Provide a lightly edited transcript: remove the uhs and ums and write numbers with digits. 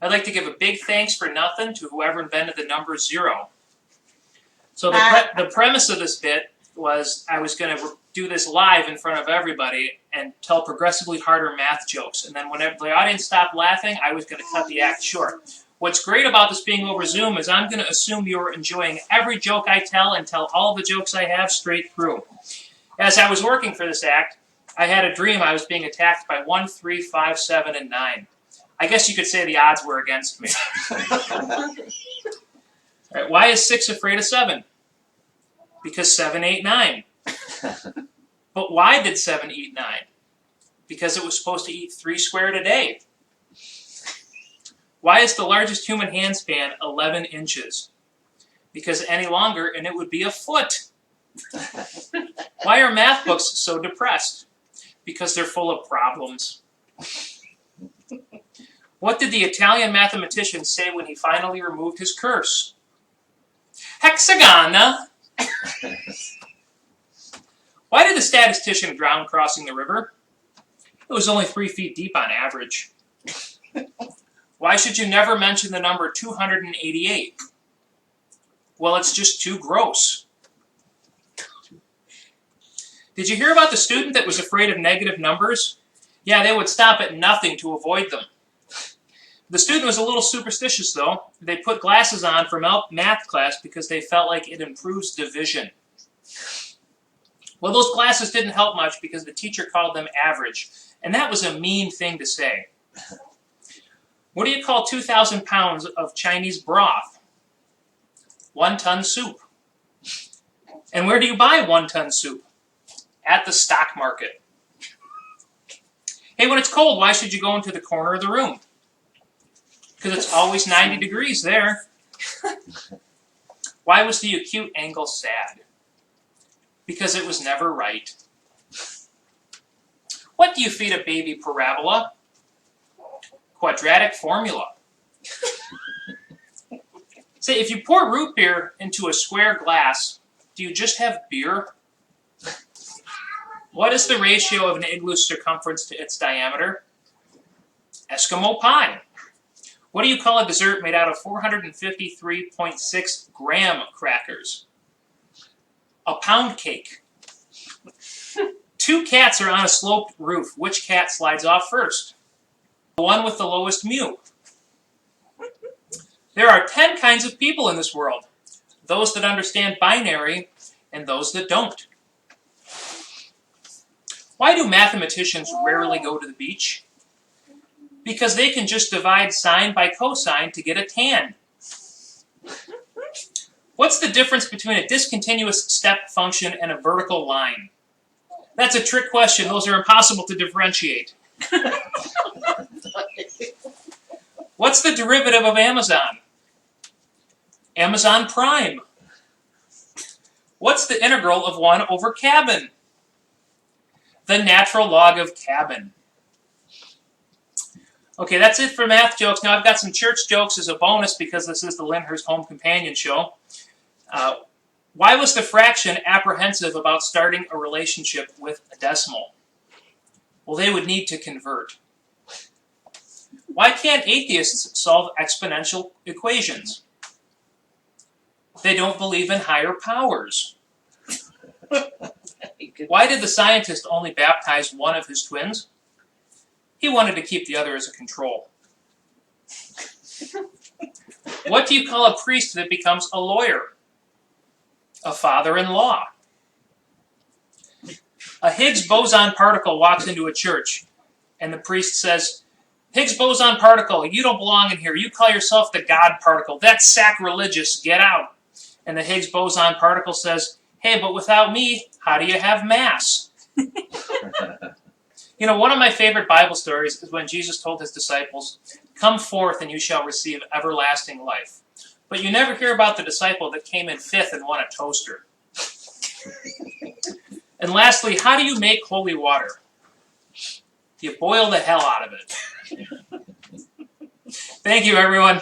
I'd like to give a big thanks for nothing to whoever invented the number 0. So the premise of this bit was I was going to do this live in front of everybody and tell progressively harder math jokes. And then whenever the audience stopped laughing, I was going to cut the act short. What's great about this being over Zoom is I'm going to assume you're enjoying every joke I tell and tell all the jokes I have straight through. As I was working for this act, I had a dream I was being attacked by 1, 3, 5, 7, and 9. I guess you could say the odds were against me. All right, why is 6 afraid of 7? Because 7 ate 9. But why did 7 eat 9? Because it was supposed to eat 3 squared a day. Why is the largest human hand span 11 inches? Because any longer and it would be a foot. Why are math books so depressed? Because they're full of problems. What did the Italian mathematician say when he finally removed his curse? Hexagona! Why did the statistician drown crossing the river? It was only 3 feet deep on average. Why should you never mention the number 288? Well, it's just too gross. Did you hear about the student that was afraid of negative numbers? Yeah, they would stop at nothing to avoid them. The student was a little superstitious, though. They put glasses on for math class because they felt like it improves division. Well, those glasses didn't help much because the teacher called them average, and that was a mean thing to say. What do you call 2,000 pounds of Chinese broth? 1-ton soup. And where do you buy 1-ton soup? At the stock market. Hey, when it's cold, why should you go into the corner of the room? Because it's always 90 degrees there. Why was the acute angle sad? Because it was never right. What do you feed a baby parabola? Quadratic formula. Say, if you pour root beer into a square glass, do you just have beer? What is the ratio of an igloo's circumference to its diameter? Eskimo pie. What do you call a dessert made out of 453.6 graham crackers? A pound cake. 2 cats are on a sloped roof. Which cat slides off first? The one with the lowest mew. There are 10 kinds of people in this world. Those that understand binary and those that don't. Why do mathematicians rarely go to the beach? Because they can just divide sine by cosine to get a tan. What's the difference between a discontinuous step function and a vertical line? That's a trick question. Those are impossible to differentiate. What's the derivative of Amazon? Amazon Prime. What's the integral of 1 over cabin? The natural log of cabin. Okay, that's it for math jokes. Now I've got some church jokes as a bonus because this is the Lyndhurst Home Companion Show. Why was the fraction apprehensive about starting a relationship with a decimal? Well, they would need to convert. Why can't atheists solve exponential equations? They don't believe in higher powers. Why did the scientist only baptize one of his twins? He wanted to keep the other as a control. What do you call a priest that becomes a lawyer? A father-in-law. A Higgs boson particle walks into a church, and the priest says, Higgs boson particle, you don't belong in here. You call yourself the God particle. That's sacrilegious. Get out. And the Higgs boson particle says, hey, but without me, how do you have Mass? You know, one of my favorite Bible stories is when Jesus told his disciples, come forth and you shall receive everlasting life. But you never hear about the disciple that came in 5th and won a toaster. And lastly, how do you make holy water? You boil the hell out of it. Thank you, everyone.